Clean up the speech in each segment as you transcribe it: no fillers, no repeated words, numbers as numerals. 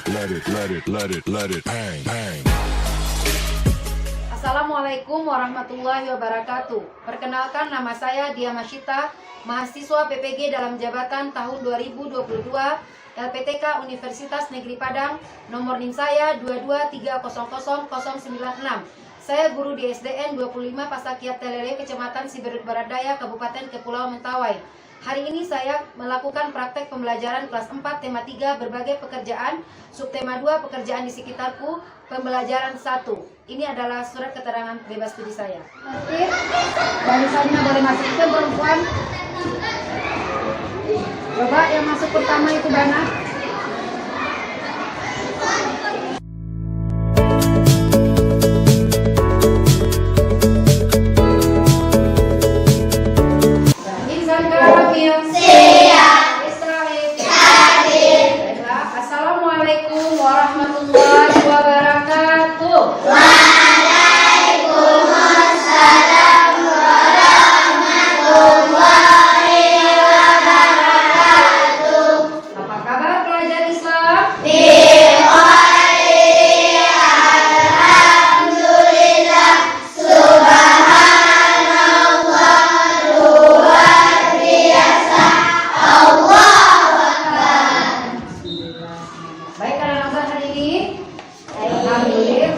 bang, bang. Assalamualaikum warahmatullahi wabarakatuh. Perkenalkan, nama saya Dia Masyita, mahasiswa PPG dalam jabatan tahun 2022 LPTK Universitas Negeri Padang. Nomor NIM saya 223000096. Saya guru di SDN 25 Pasakiat Telele, Kecamatan Siberut Barat Daya, Kabupaten Kepulauan Mentawai. Hari ini saya melakukan praktek pembelajaran kelas 4 tema 3 berbagai pekerjaan, subtema 2 pekerjaan di sekitarku, pembelajaran 1. Ini adalah surat keterangan bebas studi saya. Barisannya boleh masuk ke perempuan. Coba yang masuk pertama itu Bana. Assalamualaikum warahmatullahi wabarakatuh. Waalaikumsalam warahmatullahi wabarakatuh. Apa kabar pelajar Islam? Alhamdulillah, subhanallah, luar biasa, Allah. Baik, anak-anak hari ini. Alhamdulillah.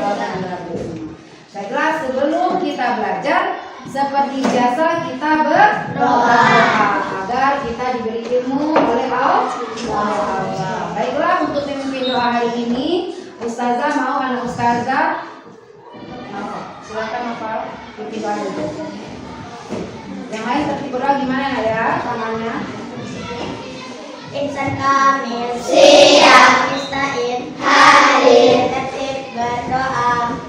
Baiklah, sebelum kita belajar, seperti biasa kita berdoa agar kita diberi ilmu oleh Allah. Baiklah, untuk memimpin doa hari ini, Ustazah mau anak Ustazah. Silakan hafal pimpin doa dulu. Yang lain tertib berdoa gimana ya tangannya? Insan kamil siap, istain hadir, tertib berdoa.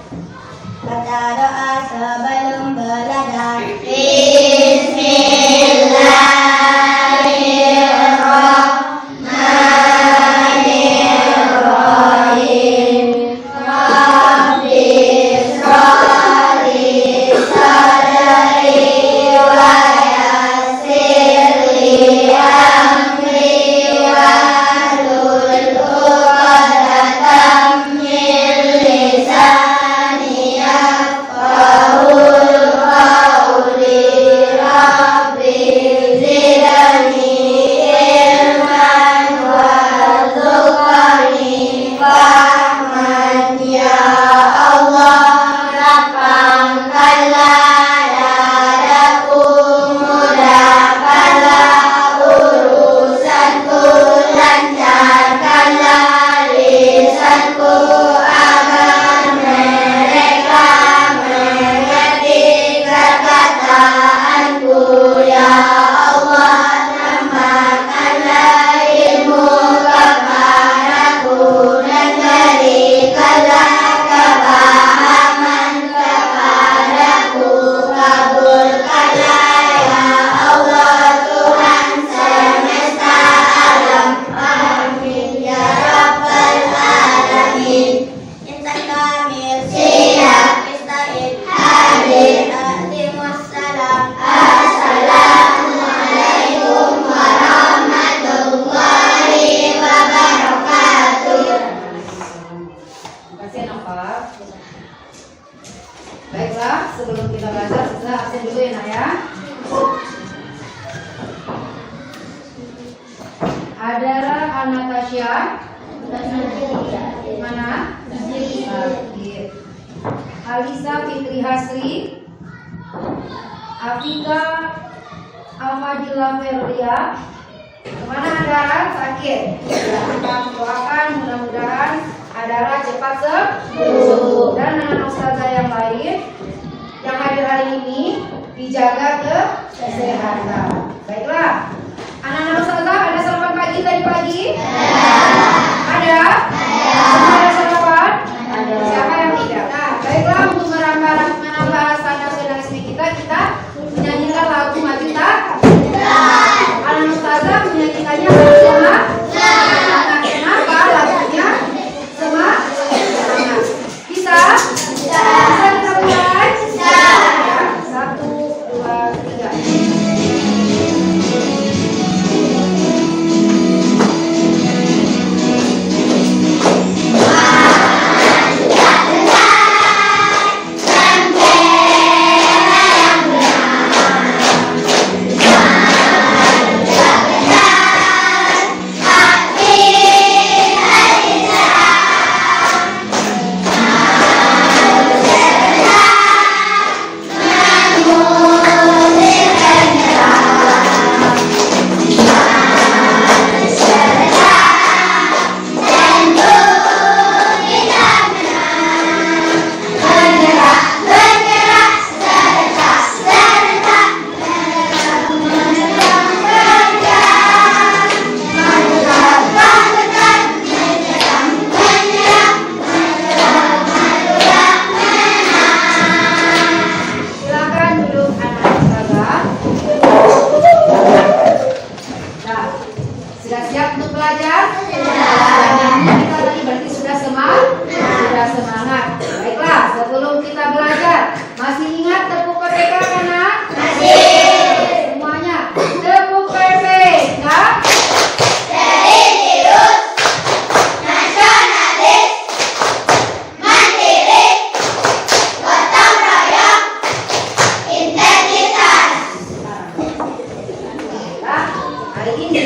Baca doa sebelum belajar. Bismillahirrahmanirrahim. Rabbi sholli sadri wa yassir li amri wahlul 'uqdatam min lisani yafqahul qawli. Rabbi zidni ilman warzuqni fahman ya Allah. Lapangkanlah dadaku, mudahkanlah urusanku, lancarkanlah lisanku agar mereka mengerti perkataanku. Ya Allah, tambahkanlah ilmu kepadaku dan berikanlah kepahaman kepadaku. Kabulkanlah ya Allah, Tuhan semesta alam. Amin ya rabbal alamin. Insan kamil siap, istain hadir, takdim wassalam. Assalamualaikum warahmatullahi wabarakatuh. Terima kasih Nova. Baiklah, sebelum kita belajar, kita absen dulu ya Nak ya. Adalah Anastasia. Mana? Alisa Fitri Hasri. Afika Almadila Ferdia. Kemana Adara? Sakit. Kita doakan mudah-mudahan Adara cepat sembuh. Dan anak ustazah yang lain yang hadir hari ini dijaga kesehatan. Baiklah, anak-anak ustazah, ada sarapan pagi tadi pagi? Ada? Semua ada sarapan? Ada. Siapa yang tidak? Nah, baiklah, untuk menambah rasa nasionalisme kita menyanyikan lagu Maju Tak. Anak ustazah menyanyikannya bersama. Kenapa lagunya semangat? Bisa? Bisa kita mulai? Bisa. 1, 2, 3. Kita tadi berarti sudah semangat. Baiklah, sebelum kita belajar, masih ingat tepuk PPK kan? Masih. Semuanya tepuk PPK. Serius, nasionalis, mandiri, gotong royong, integritas. Nah, hari ini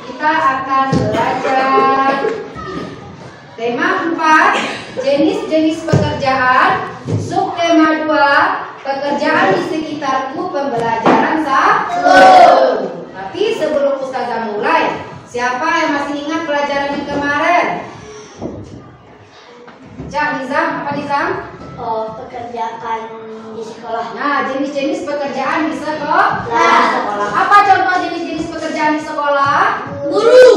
kita akan belajar tema 4, jenis-jenis pekerjaan, subtema 2, pekerjaan di sekitarku, pembelajaran 1. Tapi sebelum Ustazah mulai, siapa yang masih ingat pelajaran yang kemarin? Cak Nizam, apa Nizam? Oh, pekerjaan di sekolah. Nah, jenis-jenis pekerjaan di sekolah. Apa contoh jenis-jenis pekerjaan di sekolah? Guru.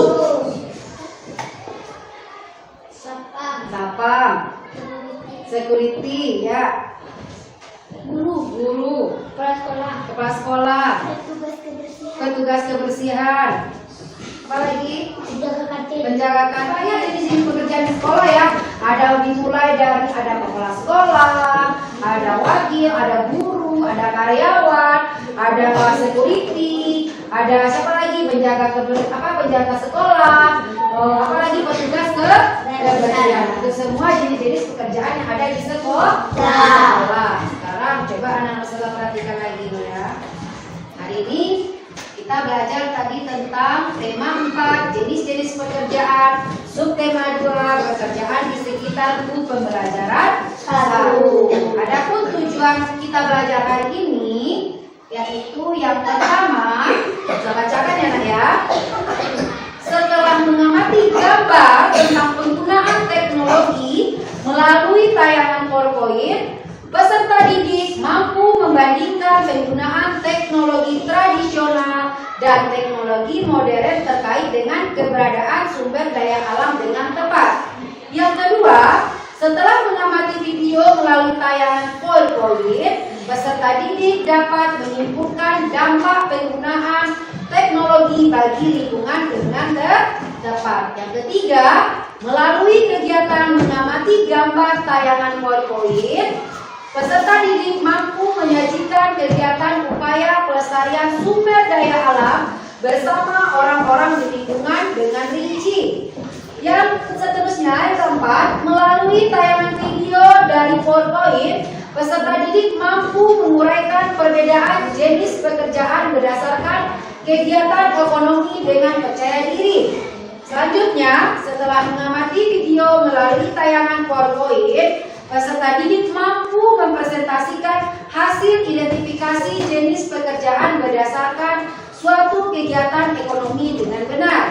Sapam, security, ya. Guru, kepala sekolah, petugas kebersihan. Apa lagi? Penjaga kantin. Banyak jenis-jenis pekerjaan di sekolah ya. Ada dimulai dari ada kepala sekolah, ada wakil, ada guru, ada karyawan, ada security, ada siapa lagi penjaga sekolah, apa lagi petugas kebersihan. Itu semua jenis-jenis pekerjaan yang ada di sekolah. Sekarang coba anak-anak sekolah perhatikan lagi ya. Hari ini kita belajar tadi tentang tema 4, jenis-jenis pekerjaan, subtema 2, pekerjaan di sekitarku, pembelajaran 1. Adapun tujuan kita belajar hari ini yaitu yang pertama, kita bacakan ya Nak ya. Setelah mengamati gambar tentang penggunaan teknologi melalui tayangan PowerPoint, peserta didik mampu membandingkan penggunaan teknologi tradisional dan teknologi modern terkait dengan keberadaan sumber daya alam dengan tepat. Yang kedua, setelah mengamati video melalui tayangan PowerPoint, peserta didik dapat menyimpulkan dampak penggunaan teknologi bagi lingkungan dengan tepat. Yang ketiga, melalui kegiatan mengamati gambar tayangan PowerPoint, peserta didik mampu menyajikan kegiatan upaya pelestarian sumber daya alam bersama orang-orang di lingkungan dengan rinci. Yang seterusnya, yang keempat, melalui tayangan video dari PowerPoint, peserta didik mampu menguraikan perbedaan jenis pekerjaan berdasarkan kegiatan ekonomi dengan percaya diri. Selanjutnya, setelah mengamati video melalui tayangan PowerPoint, peserta didik mampu mempresentasikan hasil identifikasi jenis pekerjaan berdasarkan suatu kegiatan ekonomi dengan benar.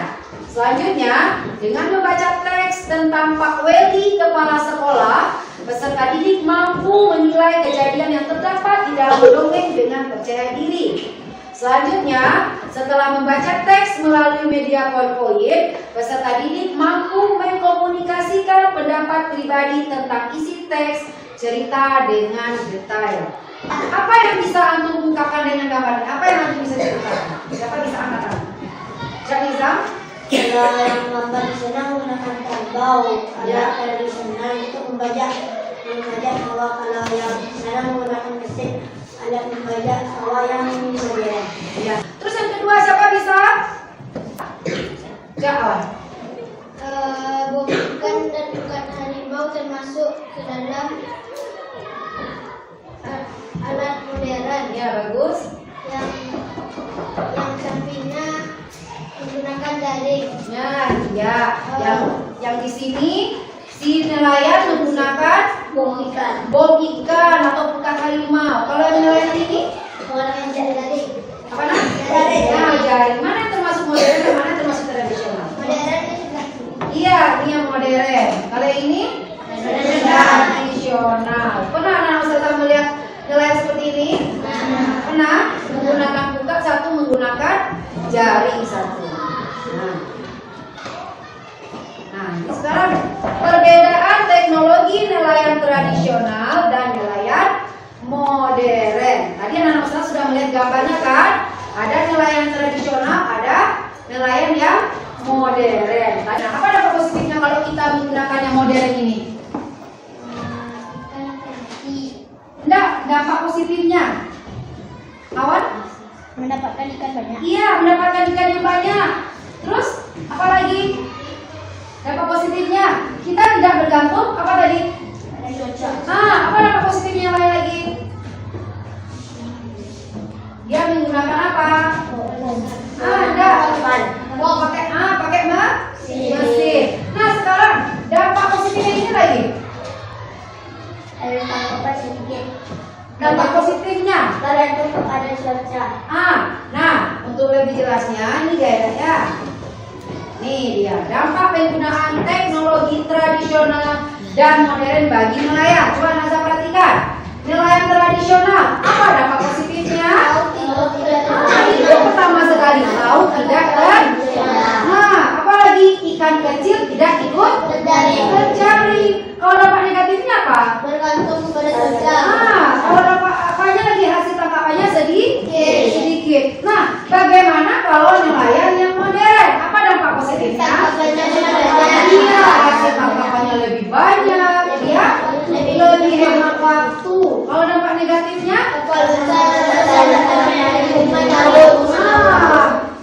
Selanjutnya, dengan membaca teks tentang Pak Weli, kepala sekolah, peserta didik mampu menilai kejadian yang terdapat di dalam dongeng dengan percaya diri. Selanjutnya, setelah membaca teks melalui media PowerPoint, peserta didik mampu mengkomunikasikan pendapat pribadi tentang isi teks cerita dengan detail. Apa yang bisa antum ungkapkan dengan gambar? Apa yang antum bisa ceritakan? Siapa bisa angkat tangan? Cak Nizam? Kalau yang gambar di sana menggunakan kerbau, Ya. kalau di sana itu membaca bahwa kalau yang di sana menggunakan mesin, ada membaca bahwa yang modern. Ya. Terus yang kedua siapa bisa? Jawab. Bukan dan bukan harimau termasuk ke dalam alat modern Ya, bagus. yang sampingnya menggunakan jaring. Ya. Yang di sini si nelayan menggunakan Bom ikan. bom ikan atau bukan harimau. Kalau yang nelayan ini Menggunakan jaring. apa namanya? Jaring. Nah, jaring. Mana yang termasuk modern dan mana yang termasuk tradisional? Modern itu sudah Iya, ini yang modern. Kalau yang ini tradisional. Pernah anak Ustazah melihat nelayan seperti ini? Pernah? Menggunakan buka satu, menggunakan jaring satu. Nah, ini sekarang perbedaan teknologi nelayan tradisional dan nelayan modern. Tadi anak Ustazah sudah melihat gambarnya kan? Ada nelayan tradisional, ada nelayan yang Modern. Nah, apa dampak positifnya kalau kita menggunakan yang modern ini? Enggak, dampak positifnya. Awan? Mendapatkan ikan banyak. Iya, mendapatkan ikan yang banyak. Terus, apa lagi? Dampak positifnya, kita tidak bergantung, apa tadi? Ada cuaca. Apa dampak positifnya yang lain lagi? Dia menggunakan apa? Enggak. Oh, pakai mesin. Nah, sekarang dampak positifnya ini lagi. Ada tangkapan sedikit. Dampak positifnya. Tergantung ada cuaca. Nah, untuk lebih jelasnya ini ya. Nih dia, dampak penggunaan teknologi tradisional dan modern bagi nelayan. Coba Naza perhatikan. Nelayan tradisional, apa dampak positifnya? Itu pertama sekali, laut tidak apalagi ikan kecil tidak ikut tercari. Kalau dampak negatifnya apa? Bergantung pada cuaca. Kalau dampak apanya lagi, hasil tangkapannya sedikit. Nah, bagaimana kalau nelayan yang modern? Apa dampak positifnya? Iya, hasil tangkapannya lebih banyak, ya, lebih hemat waktu. Kalau dampak negatifnya?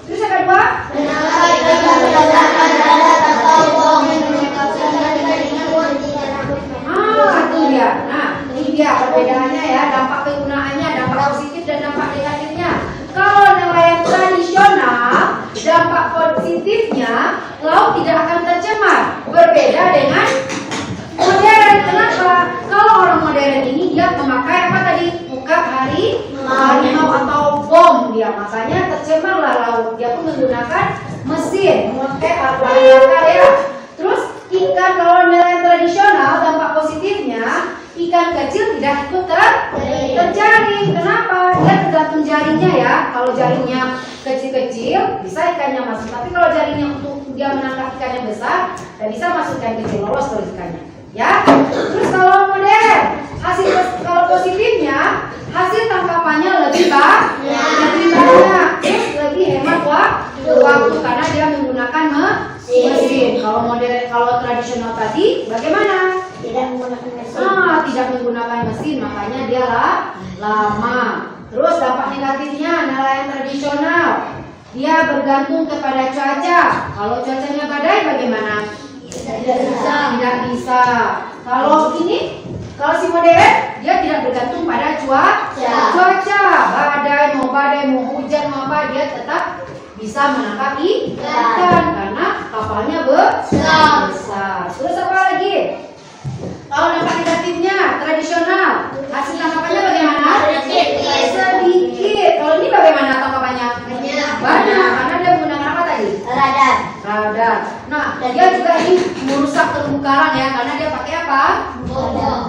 Terus yang kedua? Itu dia. Nah, ini dia perbedaannya ya, dampak penggunaannya, dampak positif dan dampak negatifnya. Kalau nelayan tradisional, dampak positifnya laut tidak akan tercemar. Berbeda dengan modern. Kenapa? Kalau orang modern ini dia memakai apa tadi? Muka harimau atau bom dia, makanya tercemarlah laut. Dia pun menggunakan mesin, memakai alat bakar ya. Terus ikan kalau nelayan tradisional, dampak positifnya ikan kecil tidak ikut tercari. Kenapa? Dia tergantung jaringnya ya. Kalau jaringnya kecil-kecil bisa ikannya masuk. Tapi kalau jaringnya untuk dia menangkap ikan yang besar, tidak bisa masuk ikan kecil, lolos terus ikannya. Ya. Terus kalau modern, kalau positifnya hasil tangkapannya lebih banyak, terus lebih hemat waktu karena dia menggunakan mesin. Kalau modern, kalau tradisional tadi bagaimana? Tidak menggunakan mesin. Tidak menggunakan mesin, makanya dia lama. Terus dampak negatifnya nelayan tradisional, dia bergantung kepada cuaca. Kalau cuacanya badai bagaimana? Tidak bisa. Kalau si modern, dia tidak bergantung pada cuaca. Badai mau hujan mau apa, dia tetap bisa menangkap ikan karena kapalnya besar. Terus apa lagi? Kalau dampak negatifnya tradisional, hasil tangkapannya bagaimana? Sedikit. Kalau ini bagaimana tangkapannya? Banyak, karena dia menggunakan apa tadi? Radar. Nah, dia juga ini merusak terumbu karang ya, karena dia pakai apa?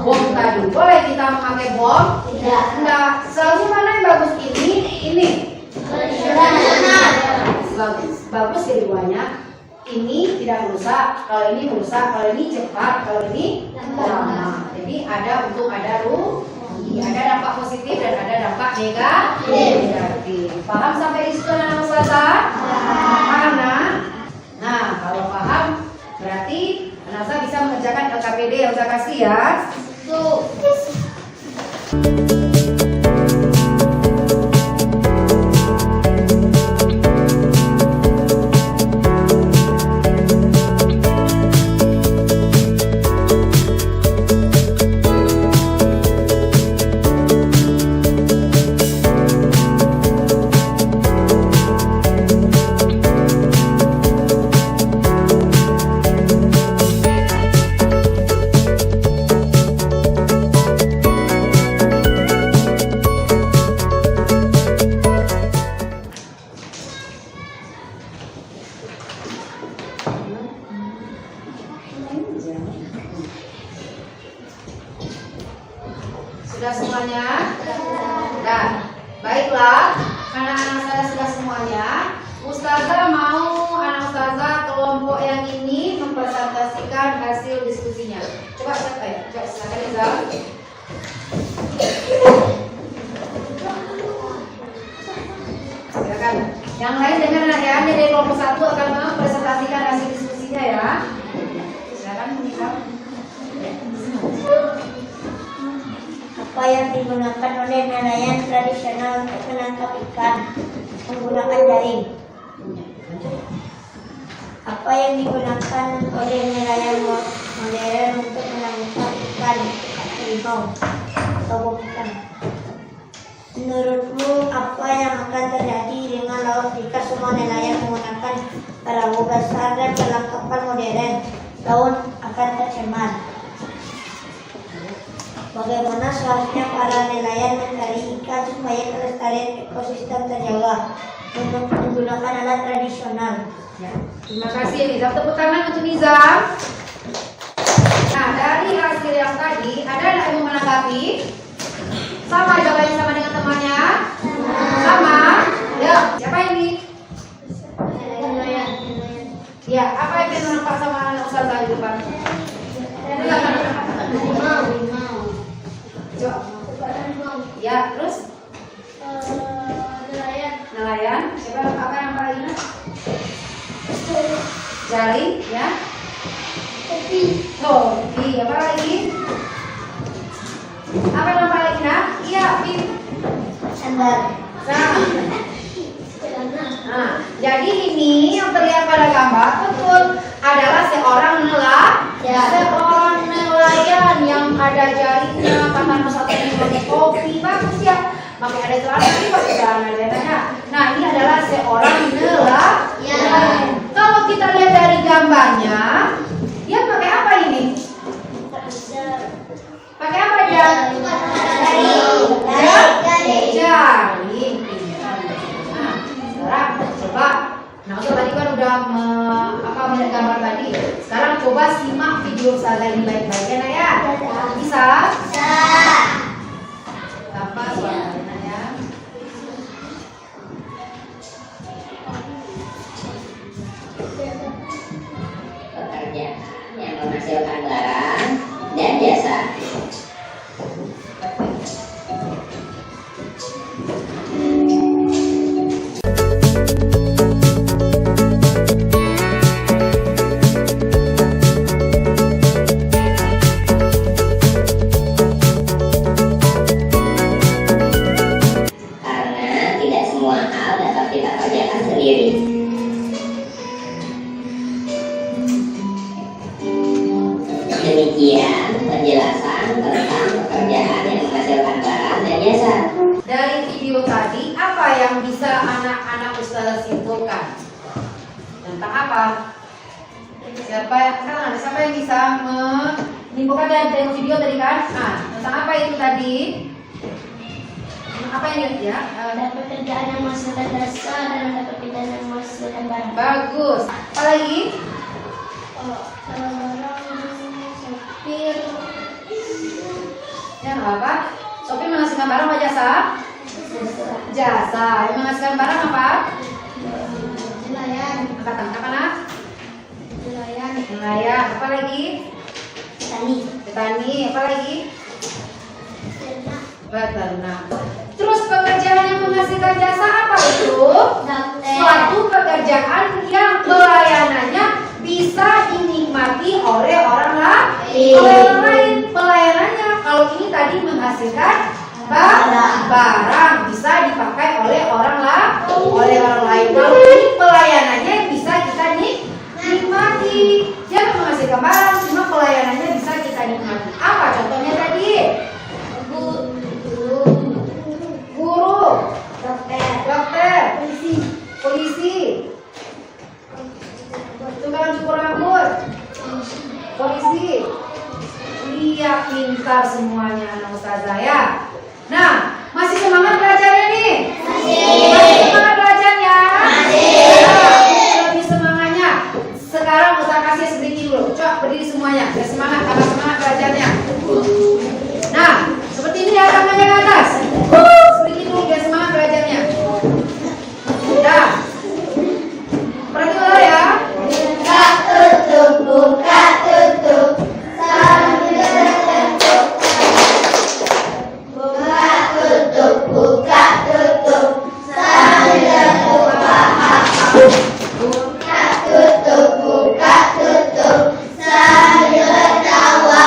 Bom tadi. Boleh kita memakai bom? Tidak. Enggak. Seharusnya mana yang bagus? Ini. Bagus keduanya. Ini tidak merusak, kalau ini merusak, kalau ini cepat, kalau ini lama. Jadi ada untung, ada rugi, ada dampak positif dan ada dampak negatif. Paham sampai di situ anak Ustazah? Paham nah? Nah, kalau paham berarti anak Ustazah bisa mengerjakan LKPD yang saya kasih ya. Sudah semuanya? Nah, baiklah, karena anak saya sudah semuanya, Ustazah mau anak Ustazah kelompok yang ini mempresentasikan hasil diskusinya. Coba silakan Izal. Silakan. Yang lain dengar ya, dari kelompok 1 akan mempresentasikan digunakan oleh nelayan tradisional untuk menangkap ikan menggunakan jaring? Apa yang digunakan oleh nelayan modern untuk menangkap ikan harimau atau ikan? Menurutmu apa yang akan terjadi dengan laut jika semua nelayan menggunakan perahu besar dan perlengkapan modern? Laut akan tercemar. Bagaimana seharusnya para nelayan mencari ikan supaya kelestarian ekosistem terjaga menggunakan alat tradisional? Ya. Terima kasih Nizam. Tepuk tangan untuk Nizam. Nah, dari hasil yang tadi, ada yang mau menanggapi? Sama jawabannya sama dengan temannya? Sama? Ya. Siapa ini? Ya, apa yang kita nampak sama anak Ustazah di depan? Ya, terus? Nelayan. Siapa apa yang paling ingat? Jaring, ya. Topi. Apa lagi? Apa yang paling ingat? Iya, Pip. Sandal. Nah, jadi ini yang terlihat pada gambar betul adalah seorang nelayan yang ada jaringnya, pakai satunya pakai topi, bagus ya. Pakai ada celana, ini pakai celana lihatnya. Nah, ini adalah seorang nelayan. Kalau kita lihat dari gambarnya, dia pakai apa ini? Pakai apa dia? Jaring. Nah, sekarang coba. Nah, untuk tadi kan udah melihat gambar tadi. Sekarang coba simak video Ustazah ini baik-baik ya, Nak ya. Bisa? Tanpa suaranya ya. Pekerjaan yang menghasilkan barang dan jasa. Karena tidak semua hal dapat kita kerjakan sendiri. Demikian penjelasan tentang pekerjaan yang menghasilkan barang dan jasa. Dari video tadi, apa yang bisa anak-anak Ustazah simpulkan? Tentang apa? Siapa yang bisa menyimpulkan dari video tadi kan? Nah, tentang apa itu tadi? Apa yang ya? Ada pekerjaan yang menghasilkan jasa dan ada pekerjaan yang menghasilkan barang. Bagus. Apa lagi? Sopir. Ya, apa? Sopir menghasilkan barang apa jasa? Jasa. Yang menghasilkan barang apa? Nelayan. Angkatan apa nak? Nelayan. Nelayan. Apa lagi? Petani. Petani. Apa lagi? Beternak. Terus pekerjaan yang menghasilkan jasa apa itu? Suatu pekerjaan yang pelayanannya bisa dinikmati oleh orang lain. Pelayanannya kalau ini tadi menghasilkan barang bisa dipakai oleh orang lain. Kalau ini pelayanannya bisa kita nikmati. Dia menghasilkan barang, cuma pelayanannya bisa kita nikmati. Apa contohnya tadi? Guru, dokter, polisi, tukang cukur rambut, polisi. Iya, pintar semuanya anak Ustazah ya. Nah, masih semangat belajarnya nih? Masih semangat belajarnya? Lebih semangatnya. Sekarang Ustazah kasih sedikit dulu. Coba berdiri semuanya, biar semangat, tambah semangat belajarnya. Nah, seperti ini ya tangannya ke atas. Sedikit dulu biar semangat belajarnya. Dah. Perhatikan ya. Buka tutup, buka tutup. Buka tutup, buka tutup. Sambil terpaham. Buka tutup, buka tutup. Sambil tertawa.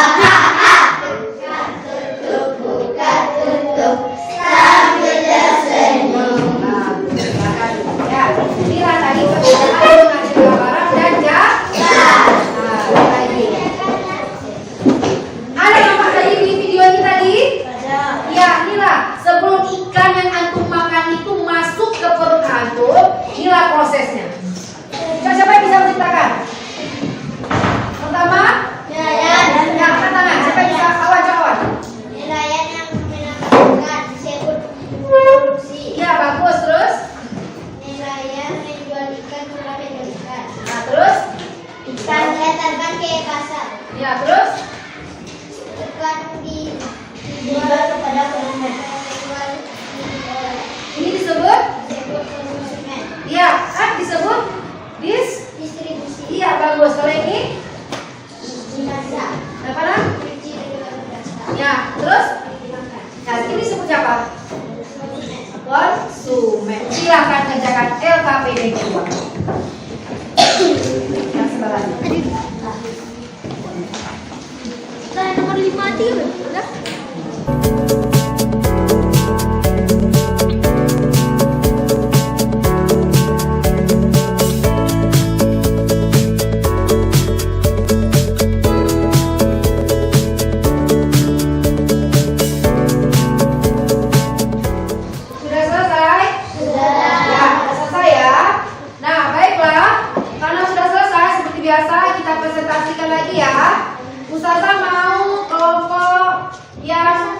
Ustazah mau kelompok yang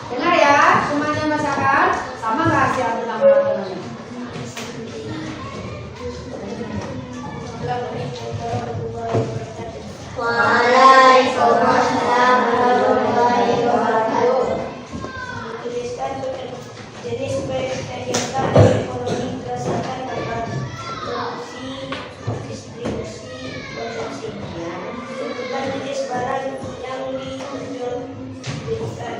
dengar ya, semuanya bacakan. Sama nggak hasil nama-namanya? Waalaikumsalam warahmatullahi wabarakatuh. Tuliskan jenis kegiatan ekonomi berdasarkan bahan produksi, distribusi, konsumsi. Tentukan jenis barang yang dijualbelikan.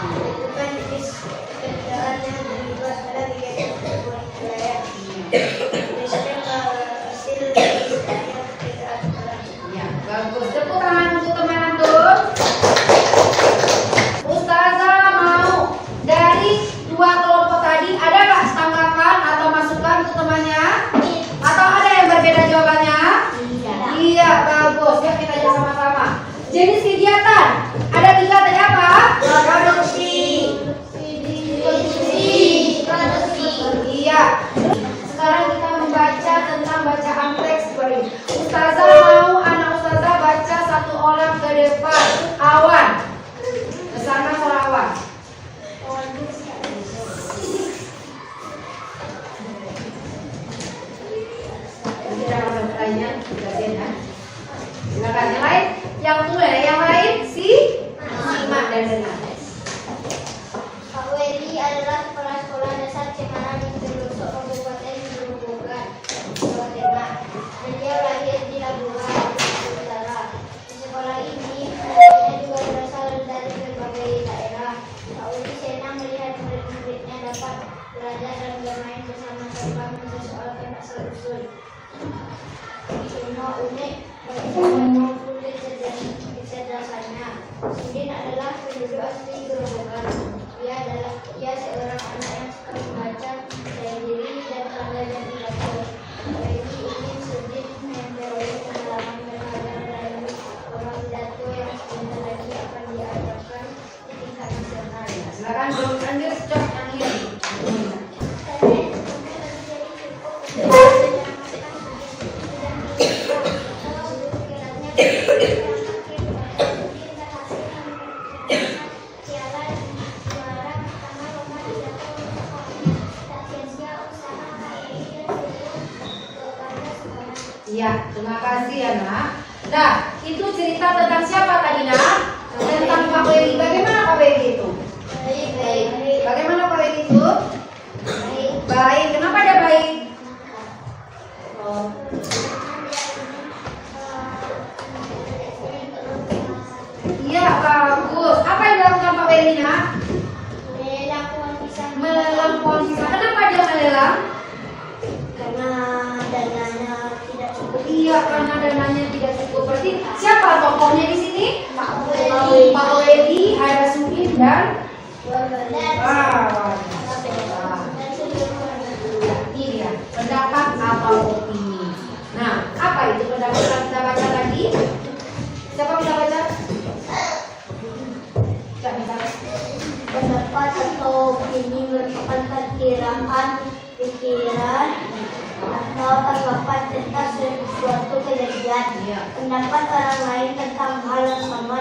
Tentukan jenis kendaraan yang terlibat pada kegiatan wilayah. Tuliskan hasil Ya, bagus. Tepuk tangan untuk teman antum. Ustazah mau dari dua kelompok tadi ada nggak tanggapan atau masukan untuk temannya? Atau ada yang berbeda jawabannya? Iya, bagus. Yuk kita jawab sama-sama. Jenis kegiatan ada 3 tadi apa? produksi. Iya. Sekarang kita membaca tentang bacaan teks beri. Ustazah mau anak ustazah baca satu orang ke depan. Awan. Kesana suara awan. Kita akan bertanya, ya. Silakan yang lain. Yang tunggu ya, yang lain simak dan dengar. Pak Wedi adalah kepala sekolah dasar Cemara di Pelosok Kabupaten Grobogan, Jawa Tengah. Dan dia lahir di Labuhan, Sumatera Utara. Di sekolah ini, muridnya juga berasal dari berbagai daerah. Pak Wedi senang melihat murid-muridnya dapat belajar dan bermain bersama-sama mempersoalkan asal-usul. Semua unik bagi semua kulit kecerdasannya. Sudin adalah penduduk asli Grobogan. Ia seorang anak yang suka membaca dari diri dan belajar di dapur. Wedi ingin Sudin memperoleh pengalaman berharga melalui orang pidato yang sebentar lagi akan diadakan di tingkat nasional. Silakan Bung Andir stop yang ini. Iya, terima kasih ya nak. Nah, itu cerita tentang siapa tadi nak? Tentang Pak Wedi. Bagaimana Pak Wedi itu? Baik. Bagaimana Pak Wedi itu? Baik. Kenapa dia baik? Iya, bagus. Apa yang dilakukan Pak Wedi nak? Melelang pohon pisang. Melelang pohon pisang. Kenapa dia melelang? Karena dananya tidak cukup. Iya, karena dananya tidak cukup. Berarti siapa tokohnya di sini? Pak Wedi. Pak Wedi, ada Sudin dan ini dia pendapat atau opini. Nah, apa itu pendapat yang kita baca tadi? Siapa bisa baca? Tidak bisa. Pendapat atau opini merupakan perkiraan, pikiran, atau tanggapan tentang suatu kejadian. Iya. Pendapat orang lain tentang hal yang sama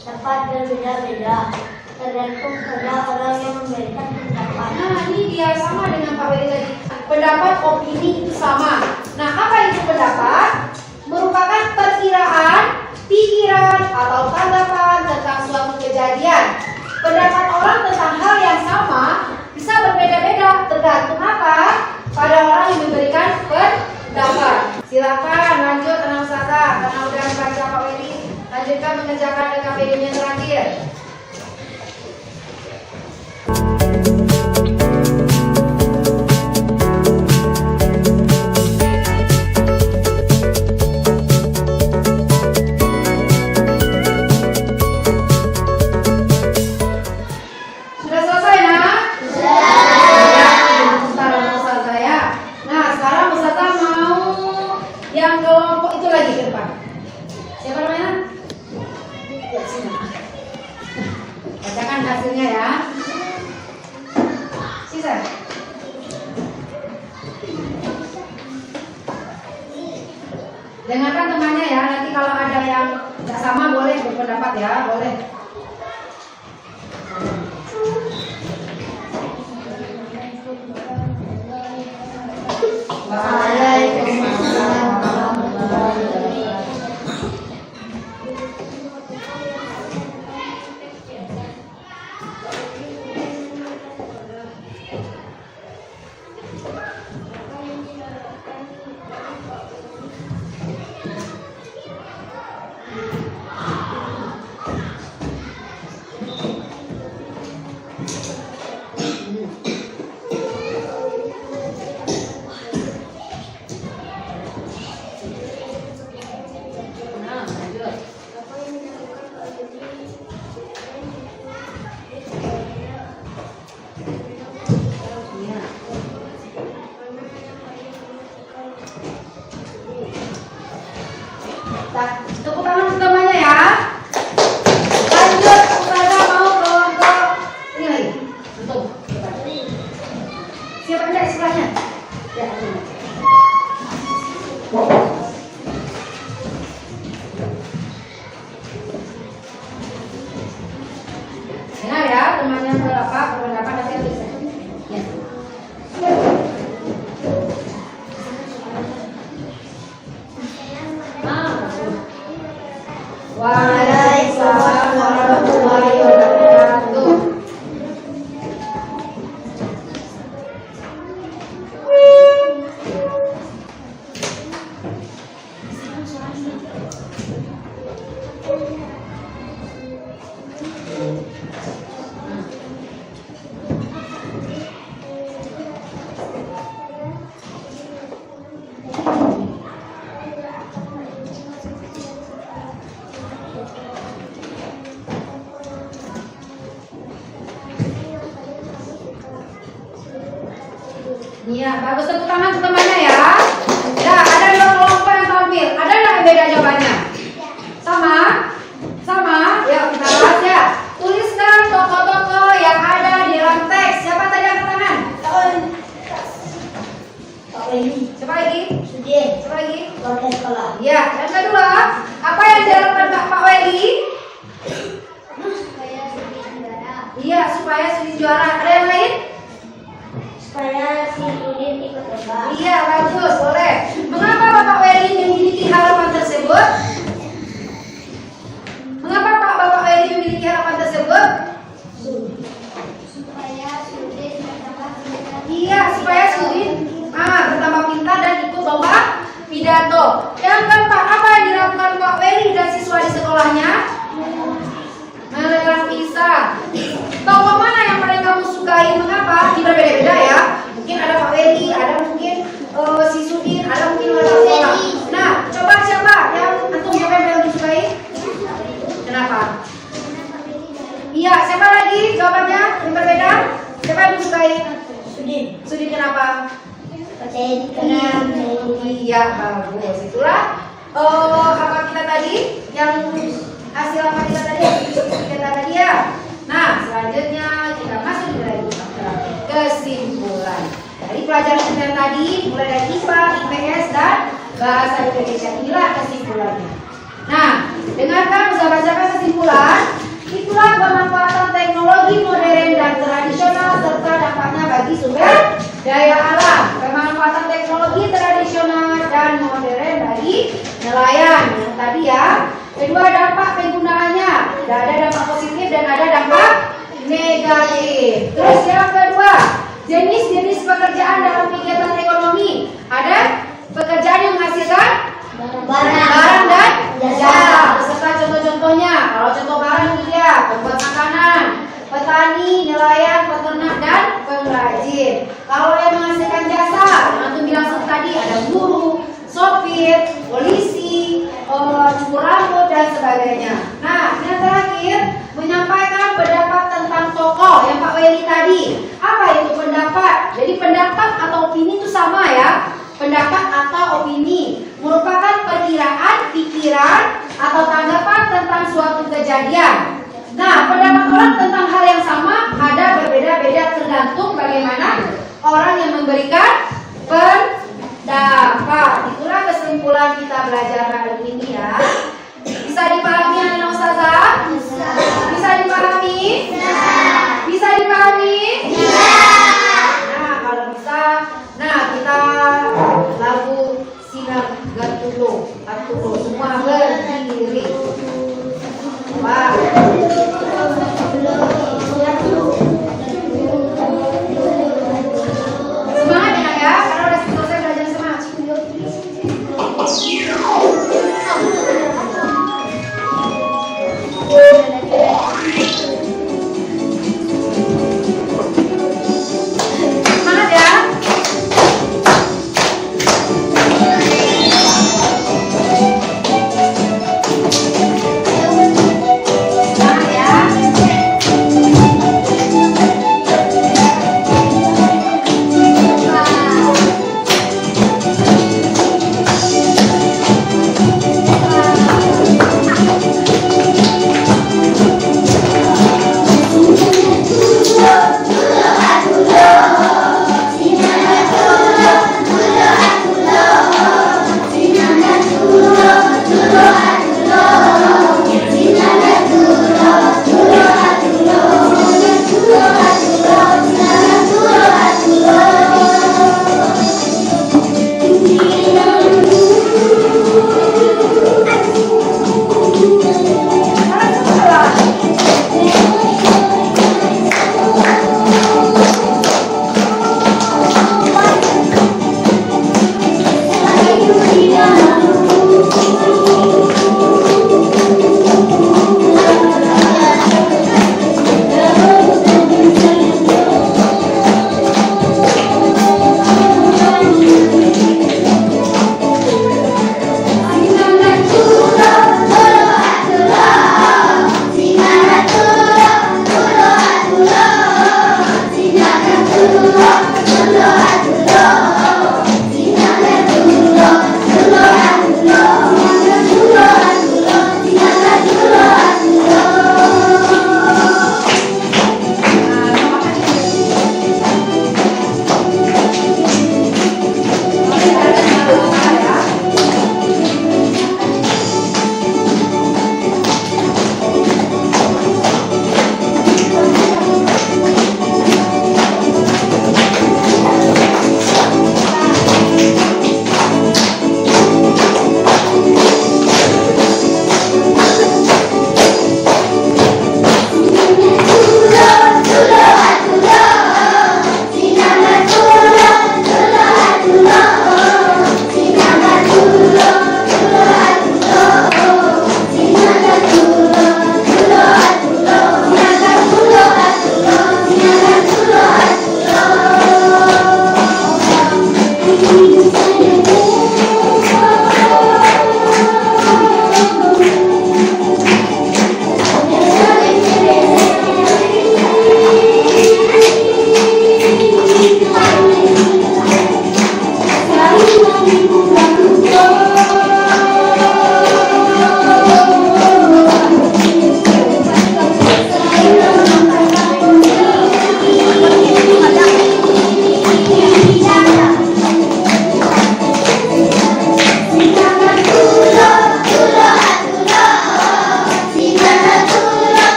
dapat berbeda-beda, tergantung pada orang yang memberikan pendapat. Nah, ini dia sama dengan Pak Wedi tadi. Pendapat opini itu sama. Nah, apa itu pendapat? Merupakan perkiraan, pikiran, atau tanggapan tentang suatu kejadian. Pendapat orang tentang hal yang sama bisa berbeda-beda, tergantung apa? Pada orang yang memberikan pendapat. Silakan lanjut anak ustazah, karena udah baca Pak Wedi. Lanjutkan mengerjakan DKPD yang terakhir. Sudah selesai nak? Sudah. Ustazah ya. Nah sekarang ustazah mau yang kelompok itu lagi ke depan. Siapa namanya? Ya, sini. Bacakan hasilnya ya. Sisa. Dengarkan temannya ya. Nanti kalau ada yang tidak sama boleh berpendapat ya, boleh. Waalaikumsalam warahmatullahi wabarakatuh. Nah, lanjut. Iya. Tepuk tangan untuk temannya ya. Lanjut, Ustazah mau ke ini lagi. Untung. Siapa anda sebelahnya? Ya, dengar ya, temannya berapa berpendapat nanti bisa. Ya. Waalaikumsalam warahmatullahi wabarakatuh. Iya, bagus, tepuk tangan untuk temannya ya. Ya, ada dua kelompok yang tampil. Ada nggak yang beda jawabannya? Sama? Sama? Ya, kita bahas ya. Tuliskan tokoh-tokoh yang ada di dalam teks. Siapa tadi angkat tangan? Pak Weli. Siapa lagi? Sudin. Siapa lagi? Warga sekolah. Ya, yang kedua, apa yang dilakukan Pak Weli? Supaya Sudin juara. Iya, supaya Sudin juara. Ada yang lain? Supaya si Sudin ikut lomba. Iya, bagus, boleh. Mengapa Bapak Weli memiliki harapan tersebut? Mengapa Bapak Weli memiliki harapan tersebut? Supaya Sudin bertambah pintar. Iya, supaya Sudin bertambah pintar dan ikut lomba pidato. Yang keempat, apa yang dilakukan Pak Weli dan siswa di sekolahnya? Melelang pisang. Tokoh mana yang paling kamu sukai? Mengapa? Kita beda-beda ya. Mungkin ada Pak Weli, ada mungkin si Sudin, ada mungkin wali sekolah. Nah, coba siapa yang antum siapa yang paling disukai? Kenapa? Iya, siapa lagi jawabannya yang berbeda? Siapa yang disukai? Sudin. Sudin kenapa? Percaya karena Iya, bagus. Itulah apa kita tadi yang hasil apa kita tadi ya. Nah, selanjutnya kita masuk lagi ke kesimpulan. Dari pelajaran kita yang tadi mulai dari IPA, IPS dan bahasa Indonesia, inilah kesimpulannya. Nah, dengarkan, bisa bacakan kesimpulan. Itulah pemanfaatan teknologi modern dan tradisional serta dampaknya bagi sumber daya alam. Pemanfaatan teknologi tradisional dan modern bagi nelayan. Yang tadi ya. Kedua, dampak penggunaannya. Ada dampak positif dan ada dampak negatif. Terus yang kedua, jenis-jenis pekerjaan dalam kegiatan ekonomi. Ada pekerjaan yang menghasilkan barang dan jasa. Beserta contoh-contohnya. Kalau contoh barang ini dia pembuat makanan, petani, nelayan, peternak dan pengrajin. Kalau yang menghasilkan jasa, yang antum bilang tadi ada guru, sopir, polisi, cukur rambut dan sebagainya. Nah, yang terakhir menyampaikan pendapat tentang tokoh yang Pak Weli tadi. Apa itu pendapat? Jadi pendapat atau opini itu sama ya. Pendapat atau opini merupakan perkiraan, pikiran, atau tanggapan tentang suatu kejadian. Nah, pendapat orang tentang hal yang sama ada berbeda-beda tergantung bagaimana orang yang memberikan pendapat. Itulah kesimpulan kesimpulan kita belajar hari ini ya. Bisa dipahami anak ustazah? Bisa dipahami? Bisa dipahami? Nah, kalau bisa, nah kita lagu sinar gatulo, semua berdiri. Wah. Semangat ya, karena udah selesai belajar semangat. Semangat ya. Semangat ya.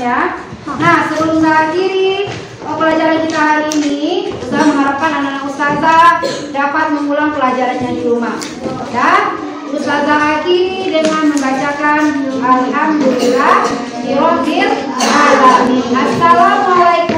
ya. Nah, sebelum saya akhiri pelajaran kita hari ini, saya mengharapkan anak-anak ustazah dapat mengulang pelajarannya di rumah. Ya, ustazah akhiri dengan membacakan Alhamdulillah Rabbil Alamin. Assalamualaikum.